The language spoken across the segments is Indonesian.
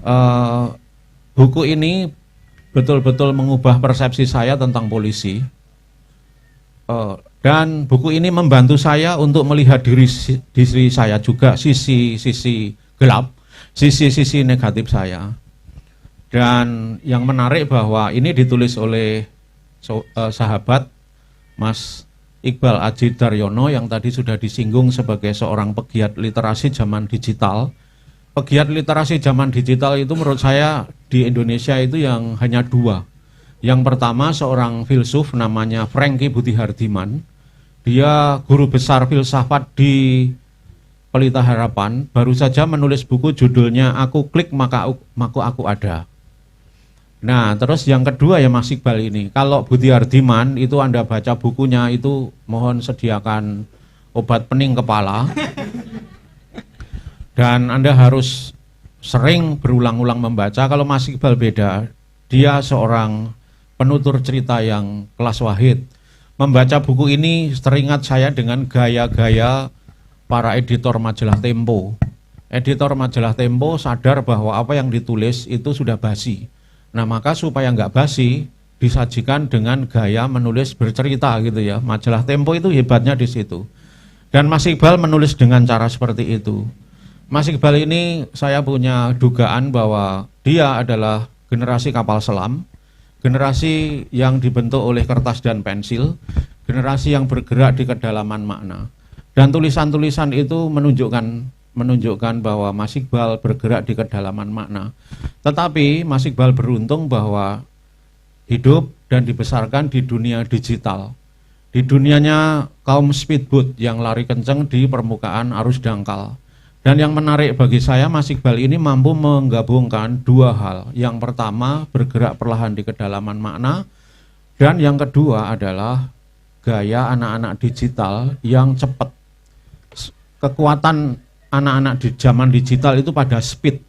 Eh, buku ini betul-betul mengubah persepsi saya tentang polisi. Dan buku ini membantu saya untuk melihat diri saya juga, sisi-sisi gelap, sisi-sisi negatif saya. Dan yang menarik bahwa ini ditulis oleh sahabat Mas Iqbal Aji Daryono yang tadi sudah disinggung sebagai seorang pegiat literasi zaman digital. Pegiat literasi zaman digital itu menurut saya di Indonesia itu yang hanya dua. Yang pertama seorang filsuf namanya Franky Butihardiman. Dia guru besar filsafat di Pelita Harapan, baru saja menulis buku judulnya Aku Klik Maka Aku Ada. Nah, terus yang kedua ya Mas Iqbal ini. Kalau Butihardiman itu Anda baca bukunya itu mohon sediakan obat pening kepala. Dan Anda harus sering berulang-ulang membaca. Kalau Mas Iqbal beda, dia seorang penutur cerita yang kelas wahid. Membaca buku ini teringat saya dengan gaya-gaya para editor majalah Tempo. Editor majalah Tempo sadar bahwa apa yang ditulis itu sudah basi. Nah maka supaya nggak basi, disajikan dengan gaya menulis bercerita gitu ya. Majalah Tempo itu hebatnya di situ. Dan Mas Iqbal menulis dengan cara seperti itu. Mas Iqbal ini saya punya dugaan bahwa dia adalah generasi kapal selam, generasi yang dibentuk oleh kertas dan pensil, generasi yang bergerak di kedalaman makna. Dan tulisan-tulisan itu menunjukkan bahwa Mas Iqbal bergerak di kedalaman makna. Tetapi Mas Iqbal beruntung bahwa hidup dan dibesarkan di dunia digital. Di dunianya kaum speedboat yang lari kencang di permukaan arus dangkal. Dan yang menarik bagi saya, Mas Iqbal ini mampu menggabungkan dua hal. Yang pertama, bergerak perlahan di kedalaman makna. Dan yang kedua adalah gaya anak-anak digital yang cepat. Kekuatan anak-anak di zaman digital itu pada speed.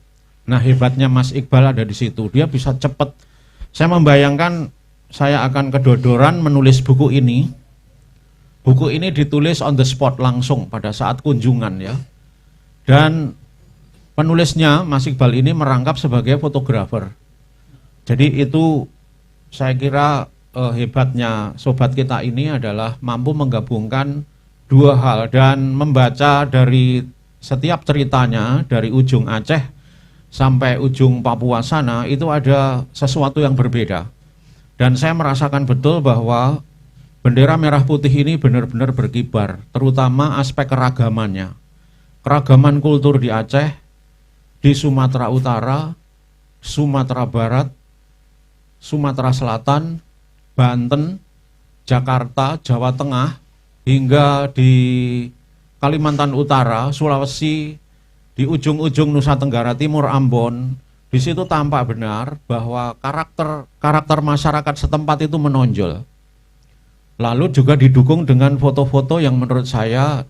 Nah, hebatnya Mas Iqbal ada di situ. Dia bisa cepat. Saya membayangkan saya akan kedodoran menulis buku ini. Buku ini ditulis on the spot langsung pada saat kunjungan ya. Dan penulisnya Mas Iqbal ini merangkap sebagai fotografer. Jadi itu saya kira hebatnya sobat kita ini adalah mampu menggabungkan dua hal dan membaca dari setiap ceritanya dari ujung Aceh sampai ujung Papua sana itu ada sesuatu yang berbeda. Dan saya merasakan betul bahwa bendera merah putih ini benar-benar berkibar, terutama aspek keragamannya. Keragaman kultur di Aceh, di Sumatera Utara, Sumatera Barat, Sumatera Selatan, Banten, Jakarta, Jawa Tengah, hingga di Kalimantan Utara, Sulawesi, di ujung-ujung Nusa Tenggara Timur, Ambon, di situ tampak benar bahwa karakter masyarakat setempat itu menonjol. Lalu juga didukung dengan foto-foto yang menurut saya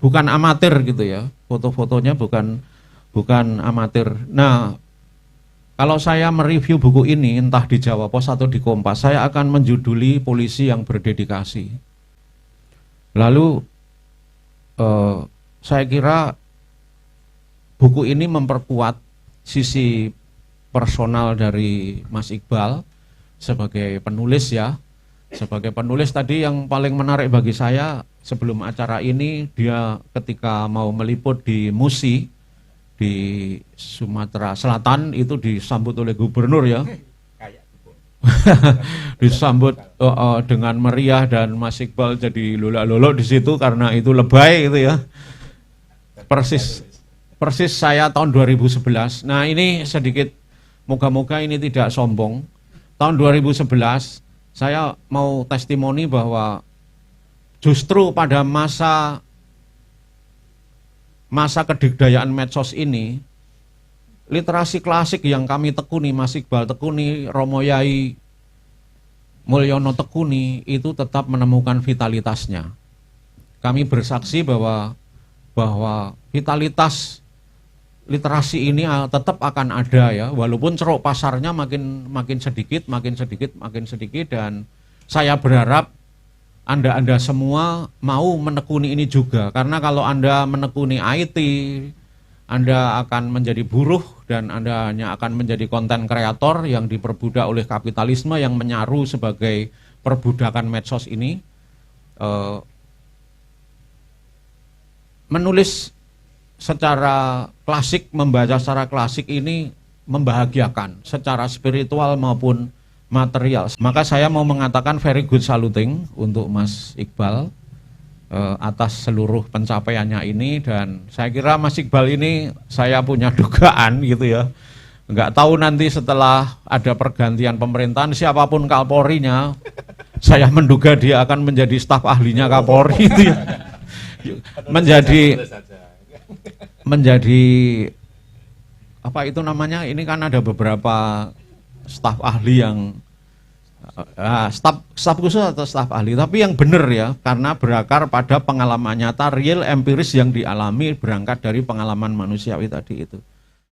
bukan amatir gitu ya, foto-fotonya bukan amatir. Nah, kalau saya mereview buku ini entah di Jawa Pos atau di Kompas, saya akan menjuduli polisi yang berdedikasi. Lalu saya kira buku ini memperkuat sisi personal dari Mas Iqbal sebagai penulis ya. Sebagai penulis tadi yang paling menarik bagi saya sebelum acara ini, dia ketika mau meliput di Musi di Sumatera Selatan itu disambut oleh gubernur ya. Disambut dengan meriah dan Mas Iqbal jadi lolak-lolok di situ karena itu lebay gitu ya. Persis saya tahun 2011. Nah, ini sedikit moga-moga ini tidak sombong. Tahun 2011 saya mau testimoni bahwa justru pada masa kedikdayaan medsos ini, literasi klasik yang kami tekuni, Mas Iqbal tekuni, Romo Yai Mulyono tekuni, itu tetap menemukan vitalitasnya. Kami bersaksi bahwa vitalitas literasi ini tetap akan ada ya, walaupun ceruk pasarnya makin sedikit, dan saya berharap Anda semua mau menekuni ini juga, karena kalau Anda menekuni IT, Anda akan menjadi buruh dan Anda hanya akan menjadi konten kreator yang diperbudak oleh kapitalisme yang menyaru sebagai perbudakan medsos ini. Menulis secara klasik, membaca secara klasik ini membahagiakan secara spiritual maupun material. Maka saya mau mengatakan very good saluting untuk Mas Iqbal atas seluruh pencapaiannya ini, dan saya kira Mas Iqbal ini saya punya dugaan gitu ya. Enggak tahu nanti setelah ada pergantian pemerintahan siapapun Kapolrinya, saya menduga dia akan menjadi staf ahlinya Kapolri itu ya. menjadi apa itu namanya, ini kan ada beberapa staf ahli yang staf khusus atau staf ahli, tapi yang benar ya, karena berakar pada pengalaman nyata real empiris yang dialami berangkat dari pengalaman manusiawi tadi itu.